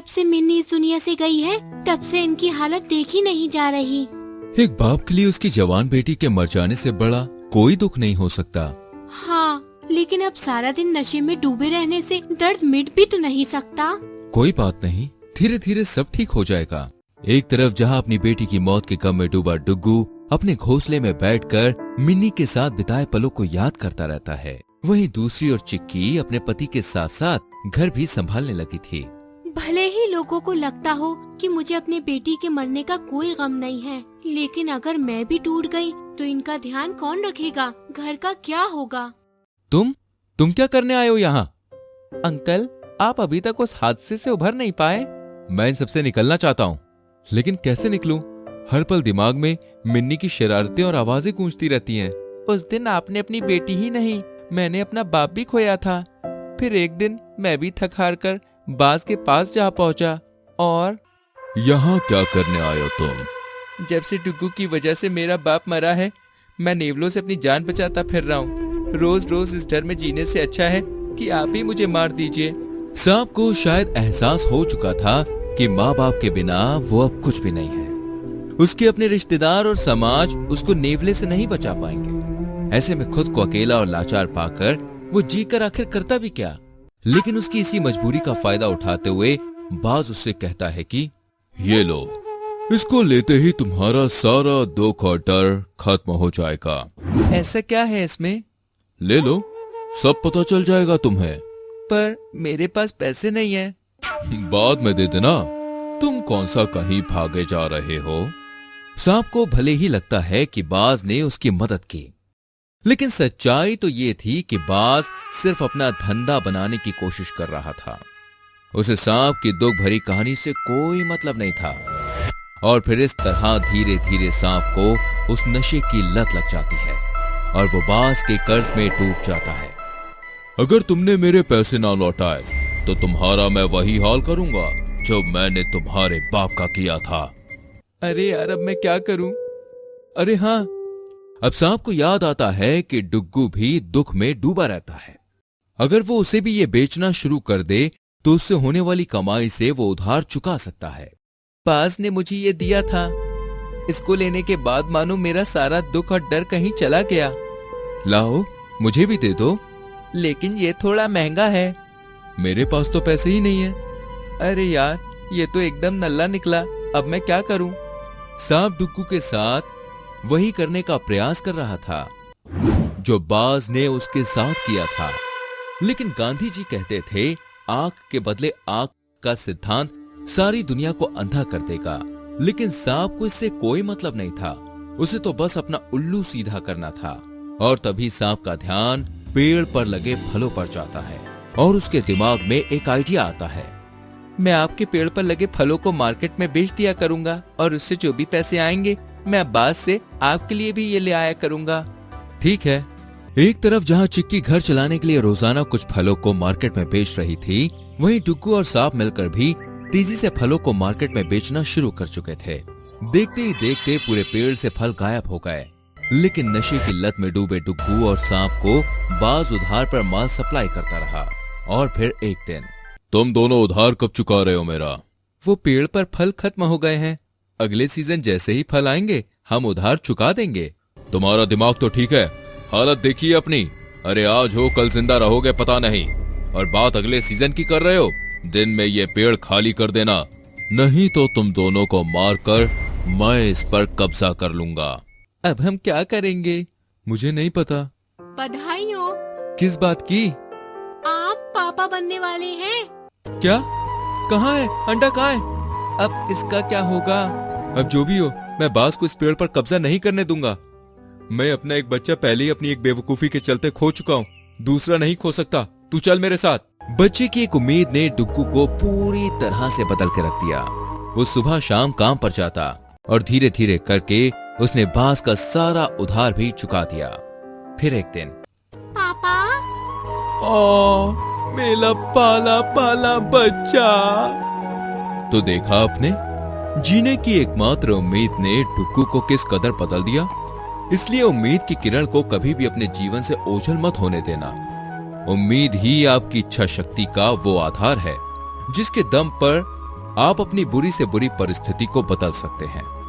जब से मिन्नी इस दुनिया से गई है तब से इनकी हालत देखी नहीं जा रही। एक बाप के लिए उसकी जवान बेटी के मर जाने से बड़ा कोई दुख नहीं हो सकता। हाँ, लेकिन अब सारा दिन नशे में डूबे रहने से दर्द मिट भी तो नहीं सकता। कोई बात नहीं, धीरे धीरे सब ठीक हो जाएगा। एक तरफ जहाँ अपनी बेटी की मौत के गम में डूबा डुग्गू अपने घोंसले में बैठकर मिन्नी के साथ बिताए पलों को याद करता रहता है, वहीं दूसरी ओर चिक्की अपने पति के साथ साथ घर भी संभालने लगी थी। भले ही लोगों को लगता हो कि मुझे अपने बेटी के मरने का कोई गम नहीं है, लेकिन अगर मैं भी टूट गई तो इनका ध्यान कौन रखेगा, घर का क्या होगा। तुम क्या करने आए हो यहाँ? अंकल, आप अभी तक उस हादसे से उभर नहीं पाए। मैं इन सबसे निकलना चाहता हूँ, लेकिन कैसे निकलूं? हर पल दिमाग में मिन्नी की शरारतें और आवाजें गूंजती रहती हैं। उस दिन आपने अपनी बेटी ही नहीं, मैंने अपना बाप भी खोया था। फिर एक दिन मैं भी थक हार कर बाज के पास जा पहुंचा और यहाँ क्या करने आए हो तुम? जब से डुग्गू की वजह से मेरा बाप मरा है, मैं नेवलों से अपनी जान बचाता फिर रहा हूँ। रोज रोज इस डर में जीने से अच्छा है कि आप ही मुझे मार दीजिए। सांप को शायद एहसास हो चुका था कि माँ बाप के बिना वो अब कुछ भी नहीं है। उसके अपने रिश्तेदार और समाज उसको नेवले से नहीं बचा पाएंगे। ऐसे में खुद को अकेला और लाचार पाकर वो जीकर आखिर करता भी क्या? लेकिन उसकी इसी मजबूरी का फायदा उठाते हुए बाज उससे कहता है कि ये लो, इसको लेते ही तुम्हारा सारा दुख और डर खत्म हो जाएगा। ऐसा क्या है इसमें? ले लो, सब पता चल जाएगा तुम्हें। पर मेरे पास पैसे नहीं है। बाद में दे देना, तुम कौन सा कहीं भागे जा रहे हो? सांप को भले ही लगता है कि बाज ने उसकी मदद की, लेकिन सच्चाई तो ये थी कि बाज सिर्फ अपना धंधा बनाने की कोशिश कर रहा था। उसे सांप की दुख भरी कहानी से कोई मतलब नहीं था। और फिर इस तरह धीरे धीरे सांप को उस नशे की लत लग जाती है और वो बाज के कर्ज में डूब जाता है। अगर तुमने मेरे पैसे ना लौटाए तो तुम्हारा मैं वही हाल करूंगा जो मैंने तुम्हारे बाप का किया था। अरे यार, अब मैं क्या करूं? अरे हाँ, अब सांप को याद आता है कि डुग्गू भी दुख में डूबा रहता है। अगर वो उसे भी ये बेचना शुरू कर दे तो उससे होने वाली कमाई से वो उधार चुका सकता है। बाज ने मुझे ये दिया था, इसको लेने के बाद मानो मेरा सारा दुख और डर कहीं चला गया। लाओ, मुझे भी दे दो। लेकिन ये थोड़ा महंगा है। मेरे पास तो पैसे ही नहीं है। अरे यार, ये तो एकदम नल्ला निकला, अब मैं क्या करूं? सांप डुग्गू के साथ वही करने का प्रयास कर रहा था जो बाज ने उसके साथ किया था। लेकिन गांधी जी कहते थे, आंख के बदले आंख का सिद्धांत सारी दुनिया को अंधा कर देगा। लेकिन सांप को इससे कोई मतलब नहीं था, उसे तो बस अपना उल्लू सीधा करना था। और तभी सांप का ध्यान पेड़ पर लगे फलों पर जाता है और उसके दिमाग में एक आइडिया आता है। मैं आपके पेड़ पर लगे फलों को मार्केट में बेच दिया करूंगा और उससे जो भी पैसे आएंगे मैं बाज से आपके लिए भी ये ले आया करूंगा। ठीक है। एक तरफ जहां चिक्की घर चलाने के लिए रोजाना कुछ फलों को मार्केट में बेच रही थी, वहीं डुग्गू और सांप मिलकर भी तेजी से फलों को मार्केट में बेचना शुरू कर चुके थे। देखते ही देखते पूरे पेड़ से फल गायब हो गए। लेकिन नशे की लत में डूबे डुग्गू और सांप को बाज उधार पर माल सप्लाई करता रहा। और फिर एक दिन, तुम दोनों उधार कब चुका रहे हो मेरा? वो पेड़ पर फल खत्म हो गए हैं, अगले सीजन जैसे ही फल आएंगे हम उधार चुका देंगे। तुम्हारा दिमाग तो ठीक है, हालत देखिए अपनी। अरे आज हो कल जिंदा रहोगे पता नहीं, और बात अगले सीजन की कर रहे हो। दिन में ये पेड़ खाली कर देना, नहीं तो तुम दोनों को मारकर मैं इस पर कब्जा कर लूंगा। अब हम क्या करेंगे? मुझे नहीं पता। बधाई हो। किस बात की? आप पापा बनने वाले हैं। क्या? कहाँ है अंडा? कहाँ है? अब इसका क्या होगा? अब जो भी हो, मैं बाज को इस पेड़ पर कब्जा नहीं करने दूंगा। मैं अपना एक बच्चा पहले ही अपनी एक बेवकूफी के चलते खो चुका हूँ, दूसरा नहीं खो सकता। तू चल मेरे साथ। बच्चे की एक उम्मीद ने डुग्गू को पूरी तरह से बदल के रख दिया। वो सुबह शाम काम पर जाता और धीरे धीरे करके उसने बाज का सारा उधार भी चुका दिया। फिर एक दिन, पापा, मेरा पाला पाला बच्चा। तो देखा आपने, जीने की एकमात्र उम्मीद ने डुग्गू को किस कदर बदल दिया। इसलिए उम्मीद की किरण को कभी भी अपने जीवन से ओझल मत होने देना। उम्मीद ही आपकी इच्छा शक्ति का वो आधार है जिसके दम पर आप अपनी बुरी से बुरी परिस्थिति को बदल सकते हैं।